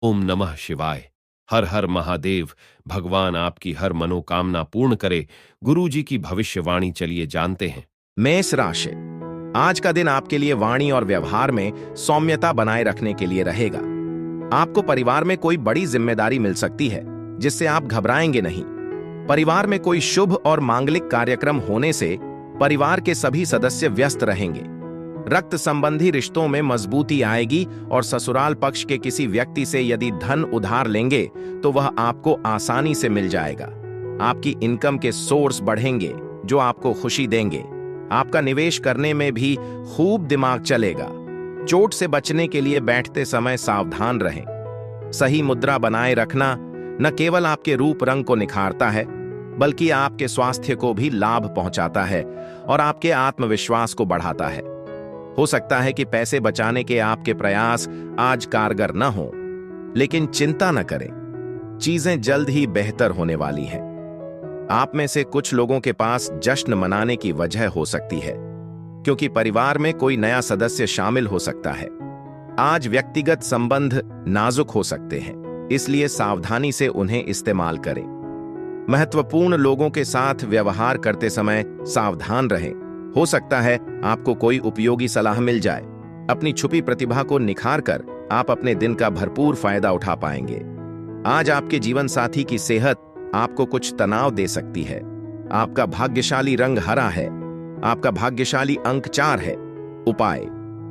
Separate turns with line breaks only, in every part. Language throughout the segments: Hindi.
ओम नमः शिवाय। हर हर महादेव। भगवान आपकी हर मनोकामना पूर्ण करे। गुरु जी की भविष्यवाणी चलिए जानते हैं।
मेष राशि। आज का दिन आपके लिए वाणी और व्यवहार में सौम्यता बनाए रखने के लिए रहेगा। आपको परिवार में कोई बड़ी जिम्मेदारी मिल सकती है जिससे आप घबराएंगे नहीं। परिवार में कोई शुभ और मांगलिक कार्यक्रम होने से परिवार के सभी सदस्य व्यस्त रहेंगे। रक्त संबंधी रिश्तों में मजबूती आएगी और ससुराल पक्ष के किसी व्यक्ति से यदि धन उधार लेंगे तो वह आपको आसानी से मिल जाएगा। आपकी इनकम के सोर्स बढ़ेंगे जो आपको खुशी देंगे। आपका निवेश करने में भी खूब दिमाग चलेगा। चोट से बचने के लिए बैठते समय सावधान रहें। सही मुद्रा बनाए रखना न केवल आपके रूप रंग को निखारता है बल्कि आपके स्वास्थ्य को भी लाभ पहुंचाता है और आपके आत्मविश्वास को बढ़ाता है। हो सकता है कि पैसे बचाने के आपके प्रयास आज कारगर न हो, लेकिन चिंता न करें, चीजें जल्द ही बेहतर होने वाली हैं। आप में से कुछ लोगों के पास जश्न मनाने की वजह हो सकती है क्योंकि परिवार में कोई नया सदस्य शामिल हो सकता है। आज व्यक्तिगत संबंध नाजुक हो सकते हैं, इसलिए सावधानी से उन्हें इस्तेमाल करें। महत्वपूर्ण लोगों के साथ व्यवहार करते समय सावधान रहें। हो सकता है आपको कोई उपयोगी सलाह मिल जाए। अपनी छुपी प्रतिभा को निखार कर आप अपने दिन का भरपूर फायदा उठा पाएंगे। आज आपके जीवन साथी की सेहत आपको कुछ तनाव दे सकती है। आपका भाग्यशाली रंग हरा है। आपका भाग्यशाली अंक 4 है। उपाय: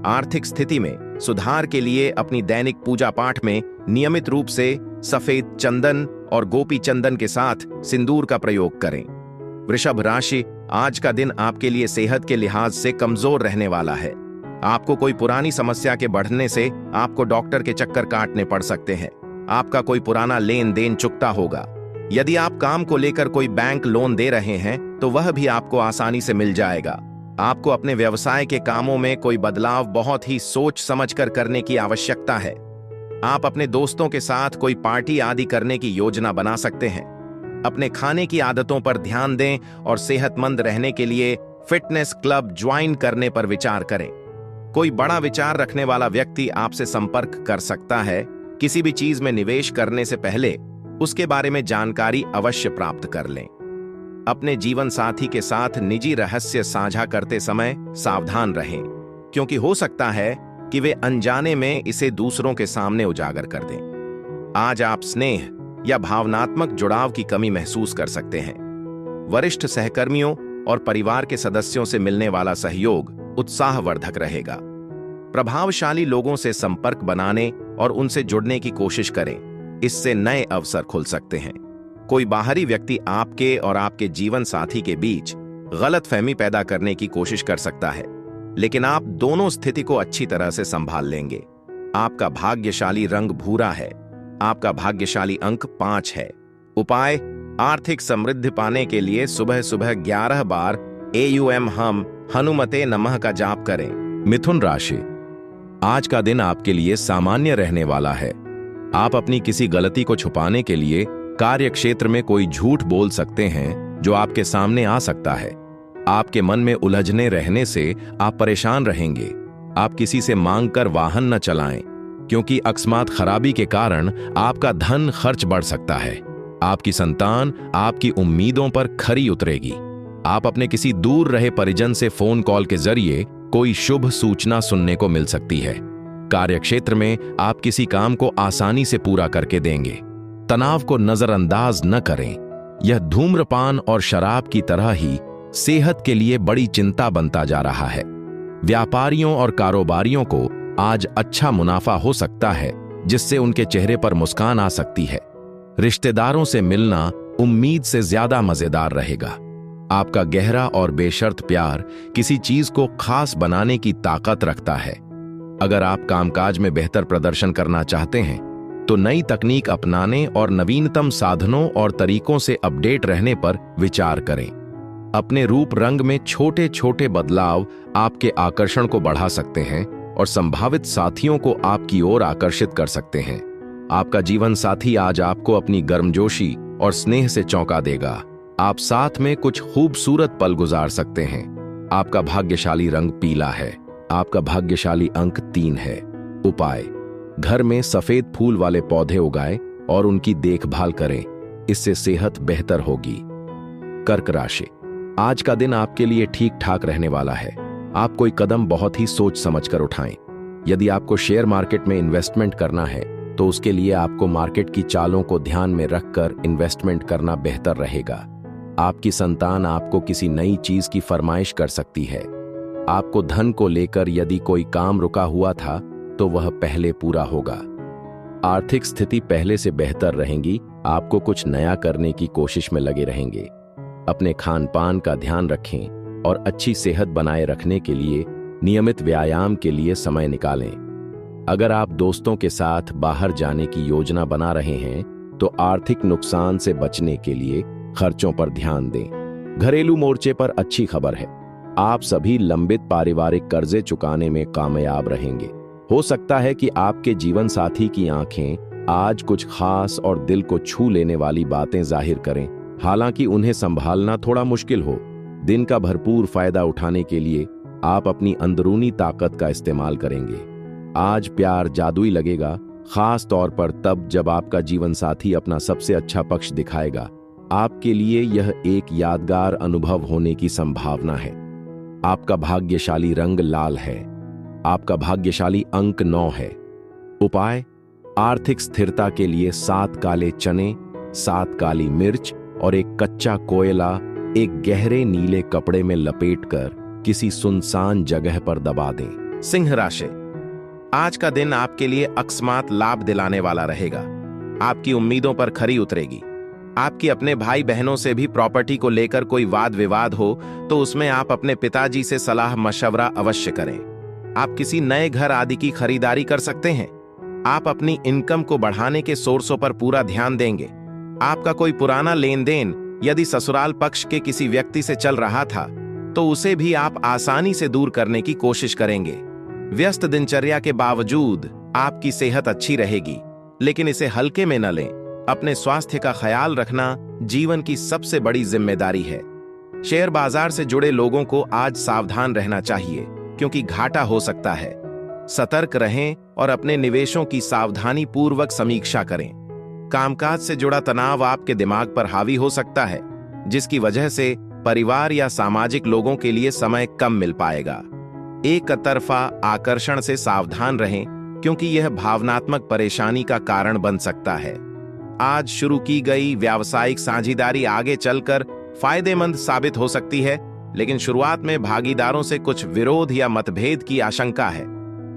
आर्थिक स्थिति में सुधार के लिए अपनी दैनिक पूजा पाठ में नियमित रूप से सफेद चंदन और गोपी चंदन के साथ सिंदूर का प्रयोग करें। वृषभ राशि। आज का दिन आपके लिए सेहत के लिहाज से कमजोर रहने वाला है। आपको कोई पुरानी समस्या के बढ़ने से आपको डॉक्टर के चक्कर काटने पड़ सकते हैं। आपका कोई पुराना लेन देन चुकता होगा। यदि आप काम को लेकर कोई बैंक लोन दे रहे हैं तो वह भी आपको आसानी से मिल जाएगा। आपको अपने व्यवसाय के कामों में कोई बदलाव बहुत ही सोच समझकर करने की आवश्यकता है। आप अपने दोस्तों के साथ कोई पार्टी आदि करने की योजना बना सकते हैं। अपने खाने की आदतों पर ध्यान दें और सेहतमंद रहने के लिए फिटनेस क्लब ज्वाइन करने पर विचार करें। कोई बड़ा विचार रखने वाला व्यक्ति आपसे संपर्क कर सकता है। किसी भी चीज में निवेश करने से पहले उसके बारे में जानकारी अवश्य प्राप्त कर लें। अपने जीवन साथी के साथ निजी रहस्य साझा करते समय सावधान रहें क्योंकि हो सकता है कि वे अनजाने में इसे दूसरों के सामने उजागर कर दें। आज आप स्नेह या भावनात्मक जुड़ाव की कमी महसूस कर सकते हैं। वरिष्ठ सहकर्मियों और परिवार के सदस्यों से मिलने वाला सहयोग उत्साहवर्धक रहेगा। प्रभावशाली लोगों से संपर्क बनाने और उनसे जुड़ने की कोशिश करें, इससे नए अवसर खुल सकते हैं। कोई बाहरी व्यक्ति आपके और आपके जीवन साथी के बीच गलतफहमी पैदा करने की कोशिश कर सकता है, लेकिन आप दोनों स्थिति को अच्छी तरह से संभाल लेंगे। आपका भाग्यशाली रंग भूरा है। आपका भाग्यशाली अंक 5 है। उपाय: आर्थिक समृद्धि पाने के लिए सुबह सुबह 11 बार AUM हम हनुमते नमः का जाप करें।
मिथुन राशि। आज का दिन आपके लिए सामान्य रहने वाला है। आप अपनी किसी गलती को छुपाने के लिए कार्य क्षेत्र में कोई झूठ बोल सकते हैं जो आपके सामने आ सकता है। आपके मन में उलझने रहने से आप परेशान रहेंगे। आप किसी से मांग कर वाहन न चलाएं क्योंकि अकस्मात खराबी के कारण आपका धन खर्च बढ़ सकता है। आपकी संतान आपकी उम्मीदों पर खरी उतरेगी। आप अपने किसी दूर रहे परिजन से फोन कॉल के जरिए कोई शुभ सूचना सुनने को मिल सकती है। कार्यक्षेत्र में आप किसी काम को आसानी से पूरा करके देंगे। तनाव को नजरअंदाज न करें। यह धूम्रपान और शराब की तरह ही सेहत के लिए बड़ी चिंता बनता जा रहा है। व्यापारियों और कारोबारियों को आज अच्छा मुनाफा हो सकता है जिससे उनके चेहरे पर मुस्कान आ सकती है। रिश्तेदारों से मिलना उम्मीद से ज्यादा मजेदार रहेगा। आपका गहरा और बेशर्त प्यार किसी चीज को खास बनाने की ताकत रखता है। अगर आप कामकाज में बेहतर प्रदर्शन करना चाहते हैं तो नई तकनीक अपनाने और नवीनतम साधनों और तरीकों से अपडेट रहने पर विचार करें। अपने रूप रंग में छोटे छोटे बदलाव आपके आकर्षण को बढ़ा सकते हैं और संभावित साथियों को आपकी ओर आकर्षित कर सकते हैं। आपका जीवन साथी आज आपको अपनी गर्मजोशी और स्नेह से चौंका देगा। आप साथ में कुछ खूबसूरत पल गुजार सकते हैं। आपका भाग्यशाली रंग पीला है। आपका भाग्यशाली अंक 3 है। उपाय: घर में सफेद फूल वाले पौधे उगाएं और उनकी देखभाल करें, इससे सेहत बेहतर होगी। कर्क राशि, आज का दिन आपके लिए ठीक ठाक रहने वाला है। आप कोई कदम बहुत ही सोच समझकर उठाएं। यदि आपको शेयर मार्केट में इन्वेस्टमेंट करना है तो उसके लिए आपको मार्केट की चालों को ध्यान में रखकर इन्वेस्टमेंट करना बेहतर रहेगा। आपकी संतान आपको किसी नई चीज की फरमाइश कर सकती है। आपको धन को लेकर यदि कोई काम रुका हुआ था तो वह पहले पूरा होगा। आर्थिक स्थिति पहले से बेहतर रहेगी। आपको कुछ नया करने की कोशिश में लगे रहेंगे। अपने खान पान का ध्यान रखें और अच्छी सेहत बनाए रखने के लिए नियमित व्यायाम के लिए समय निकालें। अगर आप दोस्तों के साथ बाहर जाने की योजना बना रहे हैं तो आर्थिक नुकसान से बचने के लिए खर्चों पर ध्यान दें। घरेलू मोर्चे पर अच्छी खबर है, आप सभी लंबित पारिवारिक कर्जे चुकाने में कामयाब रहेंगे। हो सकता है कि आपके जीवन साथी की आंखें आज कुछ खास और दिल को छू लेने वाली बातें जाहिर करें, हालांकि उन्हें संभालना थोड़ा मुश्किल हो। दिन का भरपूर फायदा उठाने के लिए आप अपनी अंदरूनी ताकत का इस्तेमाल करेंगे। आज प्यार जादुई लगेगा, खास तौर पर तब जब आपका जीवन साथी अपना सबसे अच्छा पक्ष दिखाएगा। आपके लिए यह एक यादगार अनुभव होने की संभावना है। आपका भाग्यशाली रंग लाल है। आपका भाग्यशाली अंक 9 है। उपाय, आर्थिक स्थिरता के लिए 7 काले चने, 7 काली मिर्च और एक कच्चा कोयला एक गहरे नीले कपड़े में लपेटकर किसी सुनसान जगह पर दबा दें।
सिंह राशि, आज का दिन आपके लिए अकस्मात लाभ दिलाने वाला रहेगा। आपकी उम्मीदों पर खरी उतरेगी। आपकी अपने भाई बहनों से भी प्रॉपर्टी को लेकर कोई वाद विवाद हो तो उसमें आप अपने पिताजी से सलाह मशवरा अवश्य करें। आप किसी नए घर आदि की खरीदारी कर सकते हैं। आप अपनी इनकम को बढ़ाने के सोर्सों पर पूरा ध्यान देंगे। आपका कोई पुराना लेन देन यदि ससुराल पक्ष के किसी व्यक्ति से चल रहा था तो उसे भी आप आसानी से दूर करने की कोशिश करेंगे। व्यस्त दिनचर्या के बावजूद आपकी सेहत अच्छी रहेगी, लेकिन इसे हल्के में न लें। अपने स्वास्थ्य का ख्याल रखना जीवन की सबसे बड़ी जिम्मेदारी है। शेयर बाजार से जुड़े लोगों को आज सावधान रहना चाहिए क्योंकि घाटा हो सकता है। सतर्क रहें और अपने निवेशों की सावधानी पूर्वक समीक्षा करें। कामकाज से जुड़ा तनाव आपके दिमाग पर हावी हो सकता है, जिसकी वजह से परिवार या सामाजिक लोगों के लिए समय कम मिल पाएगा। एक तरफा आकर्षण से सावधान रहें क्योंकि यह भावनात्मक परेशानी का कारण बन सकता है। आज शुरू की गई व्यावसायिक साझेदारी आगे चलकर फायदेमंद साबित हो सकती है, लेकिन शुरुआत में भागीदारों से कुछ विरोध या मतभेद की आशंका है।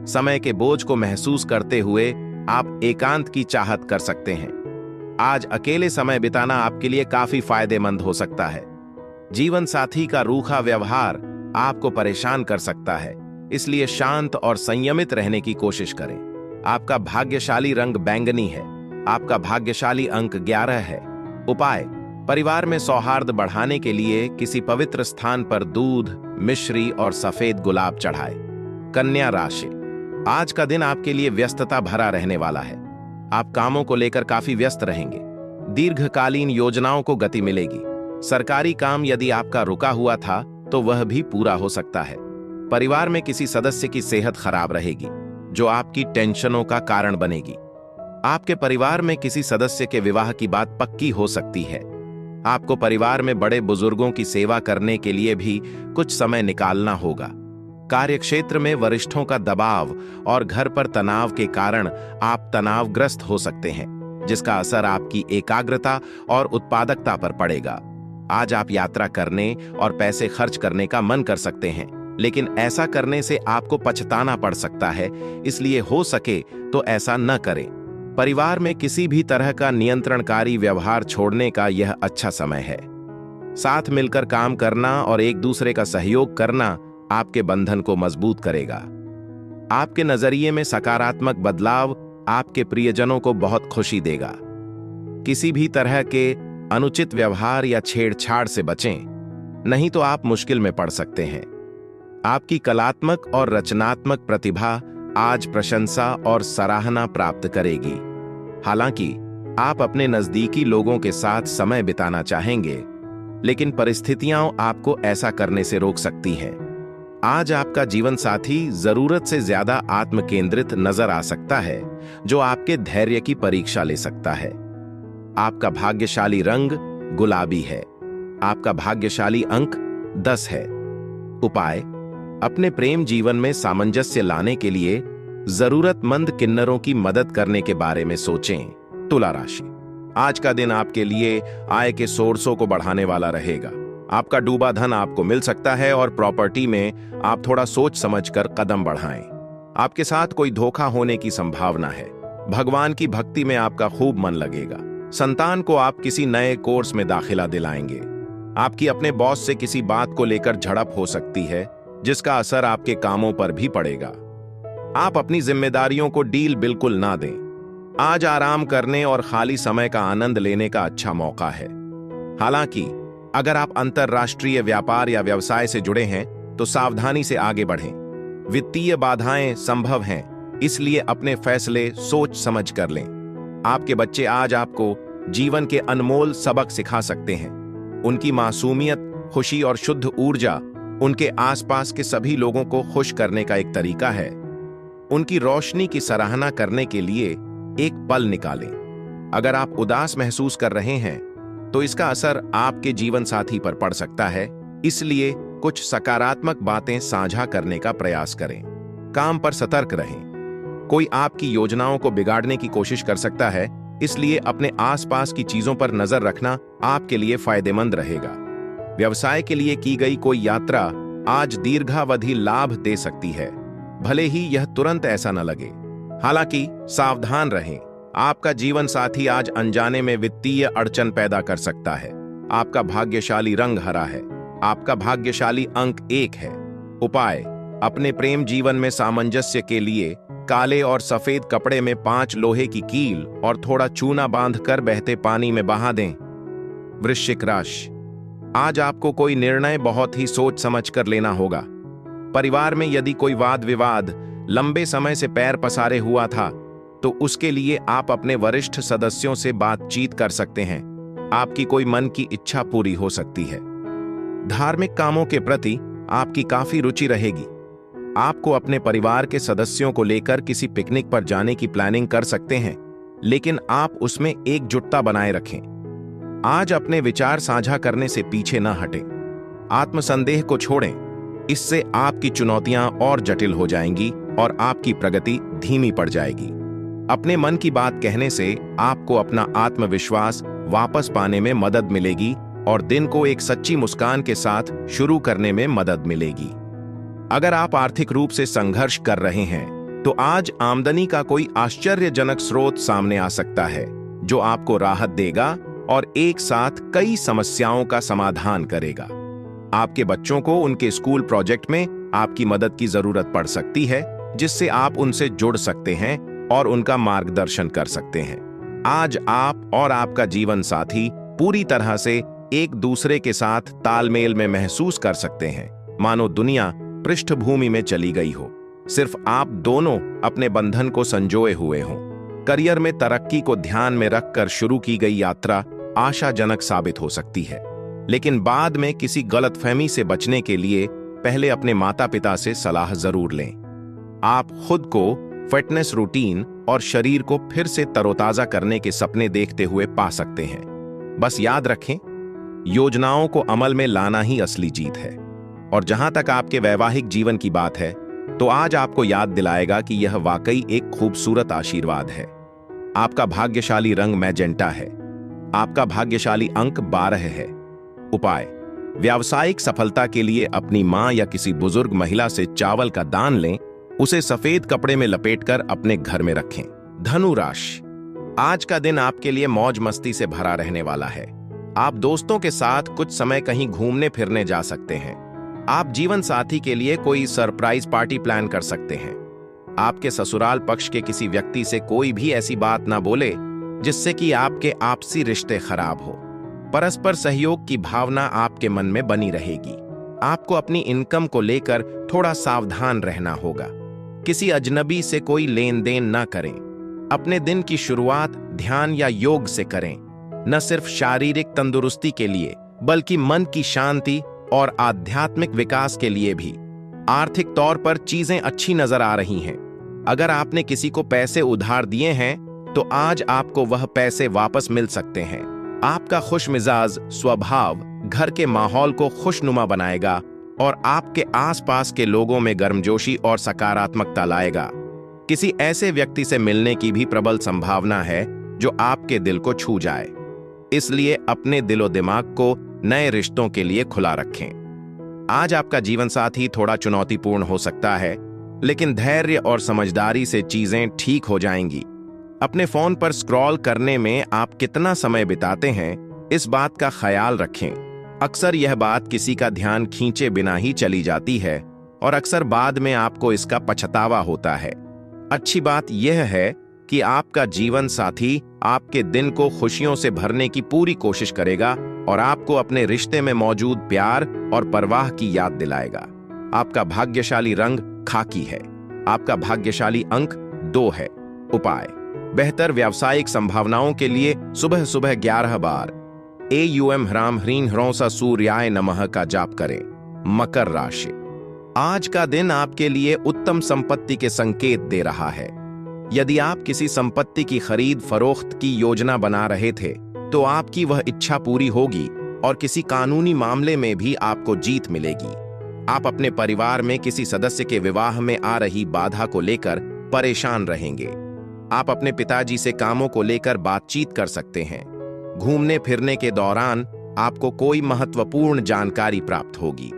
समय के बोझ को महसूस करते हुए आप एकांत की चाहत कर सकते हैं। आज अकेले समय बिताना आपके लिए काफी फायदेमंद हो सकता है। जीवन साथी का रूखा व्यवहार आपको परेशान कर सकता है, इसलिए शांत और संयमित रहने की कोशिश करें। आपका भाग्यशाली रंग बैंगनी है। आपका भाग्यशाली अंक 11 है। उपाय, परिवार में सौहार्द बढ़ाने के लिए किसी पवित्र स्थान पर दूध, मिश्री और सफेद गुलाब चढ़ाएं। कन्या राशि, आज का दिन आपके लिए व्यस्तता भरा रहने वाला है। आप कामों को लेकर काफी व्यस्त रहेंगे। दीर्घकालीन योजनाओं को गति मिलेगी। सरकारी काम यदि आपका रुका हुआ था तो वह भी पूरा हो सकता है। परिवार में किसी सदस्य की सेहत खराब रहेगी, जो आपकी टेंशनों का कारण बनेगी। आपके परिवार में किसी सदस्य के विवाह की बात पक्की हो सकती है। आपको परिवार में बड़े बुजुर्गों की सेवा करने के लिए भी कुछ समय निकालना होगा। कार्यक्षेत्र में वरिष्ठों का दबाव और घर पर तनाव के कारण आप तनावग्रस्त हो सकते हैं, जिसका असर आपकी एकाग्रता और उत्पादकता पर पड़ेगा। आज आप यात्रा करने और पैसे खर्च करने का मन कर सकते हैं, लेकिन ऐसा करने से आपको पछताना पड़ सकता है, इसलिए हो सके तो ऐसा न करें। परिवार में किसी भी तरह का नियंत्रणकारी व्यवहार छोड़ने का यह अच्छा समय है। साथ मिलकर काम करना और एक दूसरे का सहयोग करना आपके बंधन को मजबूत करेगा। आपके नजरिए में सकारात्मक बदलाव आपके प्रियजनों को बहुत खुशी देगा। किसी भी तरह के अनुचित व्यवहार या छेड़छाड़ से बचें, नहीं तो आप मुश्किल में पड़ सकते हैं। आपकी कलात्मक और रचनात्मक प्रतिभा आज प्रशंसा और सराहना प्राप्त करेगी। हालांकि आप अपने नजदीकी लोगों के साथ समय बिताना चाहेंगे, लेकिन परिस्थितियां आपको ऐसा करने से रोक सकती हैं। आज आपका जीवन साथी जरूरत से ज्यादा आत्मकेंद्रित नजर आ सकता है, जो आपके धैर्य की परीक्षा ले सकता है। आपका भाग्यशाली रंग गुलाबी है। आपका भाग्यशाली अंक 10 है। उपाय: अपने प्रेम जीवन में सामंजस्य लाने के लिए जरूरतमंद किन्नरों की मदद करने के बारे में सोचें। तुला राशि, आज का दिन आपके लिए आय के सोर्सों को बढ़ाने वाला रहेगा। आपका डूबा धन आपको मिल सकता है और प्रॉपर्टी में आप थोड़ा सोच समझकर कदम बढ़ाएं। आपके साथ कोई धोखा होने की संभावना है। भगवान की भक्ति में आपका खूब मन लगेगा। संतान को आप किसी नए कोर्स में दाखिला दिलाएंगे। आपकी अपने बॉस से किसी बात को लेकर झड़प हो सकती है, जिसका असर आपके कामों पर भी पड़ेगा। आप अपनी जिम्मेदारियों को डील बिल्कुल ना दें। आज आराम करने और खाली समय का आनंद लेने का अच्छा मौका है। हालांकि अगर आप अंतरराष्ट्रीय व्यापार या व्यवसाय से जुड़े हैं तो सावधानी से आगे बढ़ें। वित्तीय बाधाएं संभव हैं, इसलिए अपने फैसले सोच समझ कर लें। आपके बच्चे आज आपको जीवन के अनमोल सबक सिखा सकते हैं। उनकी मासूमियत, खुशी और शुद्ध ऊर्जा उनके आसपास के सभी लोगों को खुश करने का एक तरीका है। उनकी रोशनी की सराहना करने के लिए एक पल निकालें। अगर आप उदास महसूस कर रहे हैं तो इसका असर आपके जीवन साथी पर पड़ सकता है, इसलिए कुछ सकारात्मक बातें साझा करने का प्रयास करें। काम पर सतर्क रहें। कोई आपकी योजनाओं को बिगाड़ने की कोशिश कर सकता है, इसलिए अपने आसपास की चीजों पर नजर रखना आपके लिए फायदेमंद रहेगा। व्यवसाय के लिए की गई कोई यात्रा आज दीर्घावधि लाभ दे सकती है, भले ही यह तुरंत ऐसा न लगे। हालांकि सावधान रहें, आपका जीवन साथी आज अनजाने में वित्तीय अड़चन पैदा कर सकता है। आपका भाग्यशाली रंग हरा है। आपका भाग्यशाली अंक 1 है। उपाय: अपने प्रेम जीवन में सामंजस्य के लिए काले और सफेद कपड़े में 5 लोहे की कील और थोड़ा चूना बांधकर बहते पानी में बहा दें। वृश्चिक राशि, आज आपको कोई निर्णय बहुत ही सोच समझ कर लेना होगा। परिवार में यदि कोई वाद विवाद लंबे समय से पैर पसारे हुआ था तो उसके लिए आप अपने वरिष्ठ सदस्यों से बातचीत कर सकते हैं। आपकी कोई मन की इच्छा पूरी हो सकती है। धार्मिक कामों के प्रति आपकी काफी रुचि रहेगी। आपको अपने परिवार के सदस्यों को लेकर किसी पिकनिक पर जाने की प्लानिंग कर सकते हैं, लेकिन आप उसमें एकजुटता बनाए रखें। आज अपने विचार साझा करने से पीछे न हटें। आत्मसंदेह को छोड़ें, इससे आपकी चुनौतियां और जटिल हो जाएंगी और आपकी प्रगति धीमी पड़ जाएगी। अपने मन की बात कहने से आपको अपना आत्मविश्वास वापस पाने में मदद मिलेगी और दिन को एक सच्ची मुस्कान के साथ शुरू करने में मदद मिलेगी। अगर आप आर्थिक रूप से संघर्ष कर रहे हैं तो आज आमदनी का कोई आश्चर्यजनक स्रोत सामने आ सकता है, जो आपको राहत देगा और एक साथ कई समस्याओं का समाधान करेगा। आपके बच्चों को उनके स्कूल प्रोजेक्ट में आपकी मदद की जरूरत पड़ सकती है, जिससे आप उनसे जुड़ सकते हैं और उनका मार्गदर्शन कर सकते हैं। आज आप और आपका जीवन साथी पूरी तरह से एक दूसरे के साथ तालमेल में महसूस कर सकते हैं, मानो दुनिया पृष्ठभूमि में चली गई हो। सिर्फ आप दोनों अपने बंधन को संजोए हुए हों। करियर में तरक्की को ध्यान में रखकर शुरू की गई यात्रा आशाजनक साबित हो सकती है, लेकिन बाद में किसी गलतफहमी से बचने के लिए पहले अपने माता पिता से सलाह जरूर लें। आप खुद को फिटनेस रूटीन और शरीर को फिर से तरोताजा करने के सपने देखते हुए पा सकते हैं। बस याद रखें, योजनाओं को अमल में लाना ही असली जीत है। और जहां तक आपके वैवाहिक जीवन की बात है, तो आज आपको याद दिलाएगा कि यह वाकई एक खूबसूरत आशीर्वाद है। आपका भाग्यशाली रंग मैजेंटा है। आपका भाग्यशाली अंक 12 है। उपाय: व्यावसायिक सफलता के लिए अपनी मां या किसी बुजुर्ग महिला से चावल का दान लें। उसे सफेद कपड़े में लपेटकर अपने घर में रखें। धनु राशि, आज का दिन आपके लिए मौज मस्ती से भरा रहने वाला है। आप दोस्तों के साथ कुछ समय कहीं घूमने फिरने जा सकते हैं। आप जीवन साथी के लिए कोई सरप्राइज पार्टी प्लान कर सकते हैं। आपके ससुराल पक्ष के किसी व्यक्ति से कोई भी ऐसी बात ना बोले जिससे कि आपके आपसी रिश्ते खराब हो। परस्पर सहयोग की भावना आपके मन में बनी रहेगी। आपको अपनी इनकम को लेकर थोड़ा सावधान रहना होगा। किसी अजनबी से कोई लेन देन ना करें। अपने दिन की शुरुआत ध्यान या योग से करें, न सिर्फ शारीरिक तंदुरुस्ती के लिए बल्कि मन की शांति और आध्यात्मिक विकास के लिए भी। आर्थिक तौर पर चीजें अच्छी नजर आ रही हैं। अगर आपने किसी को पैसे उधार दिए हैं तो आज आपको वह पैसे वापस मिल सकते हैं। आपका खुशमिजाज स्वभाव घर के माहौल को खुशनुमा बनाएगा और आपके आसपास के लोगों में गर्मजोशी और सकारात्मकता लाएगा। किसी ऐसे व्यक्ति से मिलने की भी प्रबल संभावना है जो आपके दिल को छू जाए, इसलिए अपने दिलो दिमाग को नए रिश्तों के लिए खुला रखें। आज आपका जीवन साथी थोड़ा चुनौतीपूर्ण हो सकता है, लेकिन धैर्य और समझदारी से चीजें ठीक हो जाएंगी। अपने फोन पर स्क्रॉल करने में आप कितना समय बिताते हैं, इस बात का ख्याल रखें। अक्सर यह बात किसी का ध्यान खींचे बिना ही चली जाती है और अक्सर बाद में आपको इसका पछतावा होता है। अच्छी बात यह है कि आपका जीवन साथी आपके दिन को खुशियों से भरने की पूरी कोशिश करेगा और आपको अपने रिश्ते में मौजूद प्यार और परवाह की याद दिलाएगा। आपका भाग्यशाली रंग खाकी है। आपका भाग्यशाली अंक 2 है। उपाय: बेहतर व्यावसायिक संभावनाओं के लिए सुबह सुबह 11 बार एयूएम ह्राम ह्रीं ह्रौंसा सूर्याय नमः का जाप करें। मकर राशि: आज का दिन आपके लिए उत्तम संपत्ति के संकेत दे रहा है। यदि आप किसी संपत्ति की खरीद फरोख्त की योजना बना रहे थे तो आपकी वह इच्छा पूरी होगी और किसी कानूनी मामले में भी आपको जीत मिलेगी। आप अपने परिवार में किसी सदस्य के विवाह में आ रही बाधा को लेकर परेशान रहेंगे। आप अपने पिताजी से कामों को लेकर बातचीत कर सकते हैं। घूमने फिरने के दौरान आपको कोई महत्वपूर्ण जानकारी प्राप्त होगी।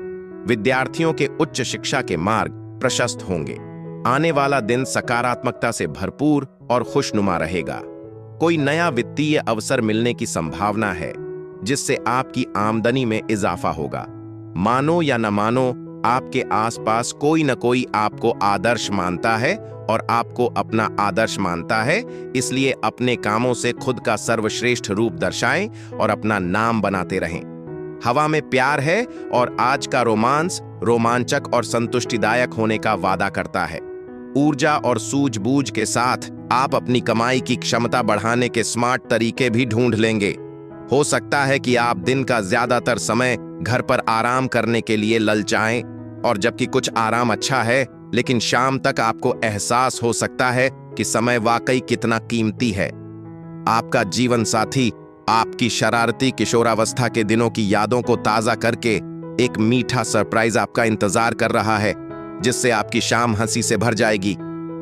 विद्यार्थियों के उच्च शिक्षा के मार्ग प्रशस्त होंगे। आने वाला दिन सकारात्मकता से भरपूर और खुशनुमा रहेगा। कोई नया वित्तीय अवसर मिलने की संभावना है जिससे आपकी आमदनी में इजाफा होगा। मानो या न मानो, आपके आसपास कोई न कोई आपको आदर्श मानता है और आपको अपना आदर्श मानता है, इसलिए अपने कामों से खुद का सर्वश्रेष्ठ रूप दर्शाएं और अपना नाम बनाते रहें। हवा में प्यार है और आज का रोमांस रोमांचक और संतुष्टिदायक होने का वादा करता है। ऊर्जा और सूझबूझ के साथ आप अपनी कमाई की क्षमता बढ़ाने के स्मार्ट तरीके भी ढूंढ लेंगे। हो सकता है कि आप दिन का ज्यादातर समय घर पर आराम करने के लिए ललचाएं, और जबकि कुछ आराम अच्छा है, लेकिन शाम तक आपको एहसास हो सकता है कि समय वाकई कितना कीमती है। आपका जीवन साथी आपकी शरारती किशोरावस्था के दिनों की यादों को ताजा करके एक मीठा सरप्राइज आपका इंतजार कर रहा है, जिससे आपकी शाम हंसी से भर जाएगी।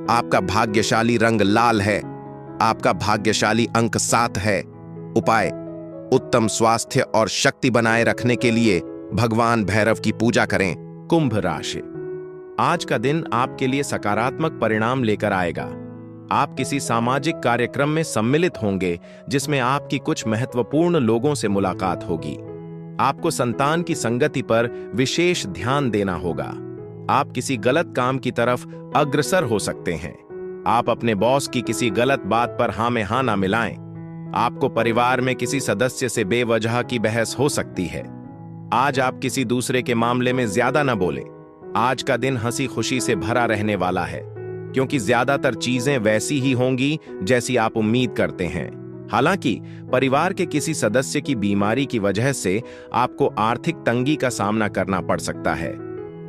आपका भाग्यशाली रंग लाल है। आपका भाग्यशाली अंक 7 है। उपाय: उत्तम स्वास्थ्य और शक्ति बनाए रखने के लिए भगवान भैरव की पूजा करें। कुंभ राशि: आज का दिन आपके लिए सकारात्मक परिणाम लेकर आएगा। आप किसी सामाजिक कार्यक्रम में सम्मिलित होंगे जिसमें आपकी कुछ महत्वपूर्ण लोगों से मुलाकात होगी। आपको संतान की संगति पर विशेष ध्यान देना होगा। आप किसी गलत काम की तरफ अग्रसर हो सकते हैं। आप अपने बॉस की किसी गलत बात पर हाँ में हाँ ना मिलाएं। आपको परिवार में किसी सदस्य से बेवजह की बहस हो सकती है। आज आप किसी दूसरे के मामले में ज्यादा न बोलें। आज का दिन हंसी खुशी से भरा रहने वाला है, क्योंकि ज्यादातर चीजें वैसी ही होंगी जैसी आप उम्मीद करते हैं। हालांकि परिवार के किसी सदस्य की बीमारी की वजह से आपको आर्थिक तंगी का सामना करना पड़ सकता है।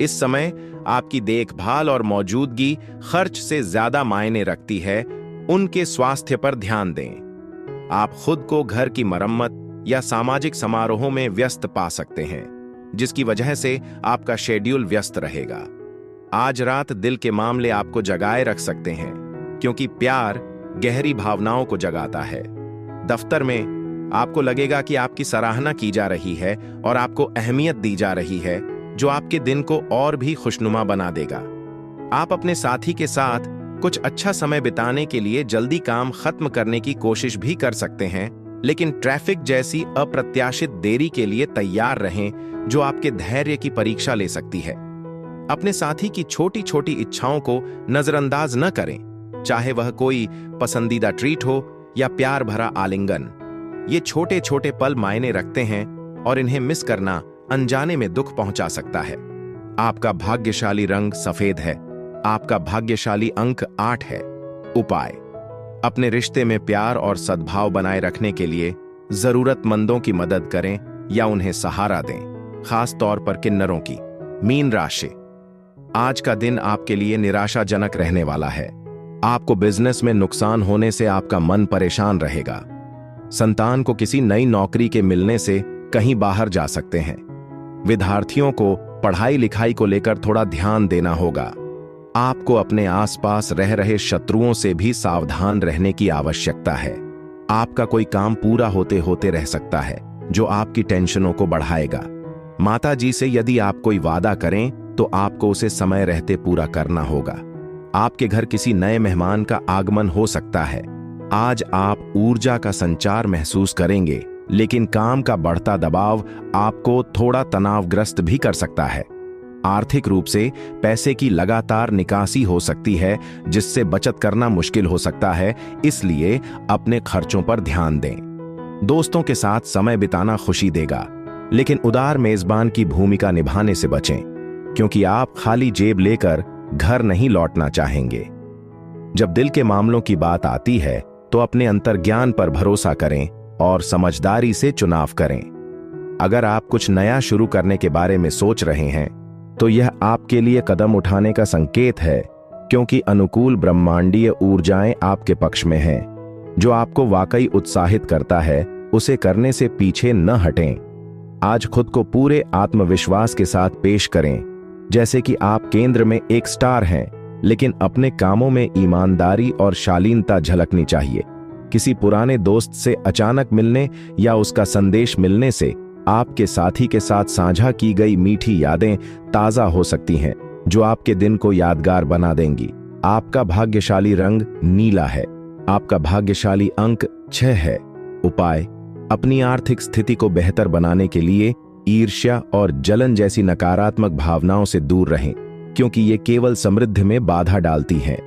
इस समय आपकी देखभाल और मौजूदगी खर्च से ज्यादा मायने रखती है। उनके स्वास्थ्य पर ध्यान दें। आप खुद को घर की मरम्मत या सामाजिक समारोहों में व्यस्त पा सकते हैं, जिसकी वजह से आपका शेड्यूल व्यस्त रहेगा। आज रात दिल के मामले आपको जगाए रख सकते हैं, क्योंकि प्यार गहरी भावनाओं को जगाता है। दफ्तर में आपको लगेगा कि आपकी सराहना की जा रही है और आपको अहमियत दी जा रही है, जो आपके दिन को और भी खुशनुमा बना देगा। आप अपने साथी के साथ कुछ अच्छा समय बिताने के लिए जल्दी काम खत्म करने की कोशिश भी कर सकते हैं, लेकिन ट्रैफिक जैसी अप्रत्याशित देरी के लिए तैयार रहें, जो आपके धैर्य की परीक्षा ले सकती है। अपने साथी की छोटी छोटी इच्छाओं को नजरअंदाज न करें, चाहे वह कोई पसंदीदा ट्रीट हो या प्यार भरा आलिंगन। ये छोटे छोटे पल मायने रखते हैं और इन्हें मिस करना अनजाने में दुख पहुंचा सकता है। आपका भाग्यशाली रंग सफेद है। आपका भाग्यशाली अंक 8 है। उपाय: अपने रिश्ते में प्यार और सद्भाव बनाए रखने के लिए जरूरतमंदों की मदद करें या उन्हें सहारा दें, खास तौर पर किन्नरों की। मीन राशि: आज का दिन आपके लिए निराशाजनक रहने वाला है। आपको बिजनेस में नुकसान होने से आपका मन परेशान रहेगा। संतान को किसी नई नौकरी के मिलने से कहीं बाहर जा सकते हैं। विद्यार्थियों को पढ़ाई लिखाई को लेकर थोड़ा ध्यान देना होगा। आपको अपने आसपास रह रहे शत्रुओं से भी सावधान रहने की आवश्यकता है। आपका कोई काम पूरा होते होते रह सकता है जो आपकी टेंशनों को बढ़ाएगा। माता जी से यदि आप कोई वादा करें तो आपको उसे समय रहते पूरा करना होगा। आपके घर किसी नए मेहमान का आगमन हो सकता है। आज आप ऊर्जा का संचार महसूस करेंगे, लेकिन काम का बढ़ता दबाव आपको थोड़ा तनावग्रस्त भी कर सकता है। आर्थिक रूप से पैसे की लगातार निकासी हो सकती है, जिससे बचत करना मुश्किल हो सकता है, इसलिए अपने खर्चों पर ध्यान दें। दोस्तों के साथ समय बिताना खुशी देगा, लेकिन उदार मेजबान की भूमिका निभाने से बचें, क्योंकि आप खाली जेब लेकर घर नहीं लौटना चाहेंगे। जब दिल के मामलों की बात आती है तो अपने अंतर्ज्ञान पर भरोसा करें और समझदारी से चुनाव करें। अगर आप कुछ नया शुरू करने के बारे में सोच रहे हैं तो यह आपके लिए कदम उठाने का संकेत है, क्योंकि अनुकूल ब्रह्मांडीय ऊर्जाएं आपके पक्ष में हैं। जो आपको वाकई उत्साहित करता है उसे करने से पीछे न हटें। आज खुद को पूरे आत्मविश्वास के साथ पेश करें, जैसे कि आप केंद्र में एक स्टार हैं, लेकिन अपने कामों में ईमानदारी और शालीनता झलकनी चाहिए। किसी पुराने दोस्त से अचानक मिलने या उसका संदेश मिलने से आपके साथी के साथ साझा की गई मीठी यादें ताजा हो सकती हैं, जो आपके दिन को यादगार बना देंगी। आपका भाग्यशाली रंग नीला है। आपका भाग्यशाली अंक 6 है। उपाय: अपनी आर्थिक स्थिति को बेहतर बनाने के लिए ईर्ष्या और जलन जैसी नकारात्मक भावनाओं से दूर रहें, क्योंकि ये केवल समृद्धि में बाधा डालती हैं।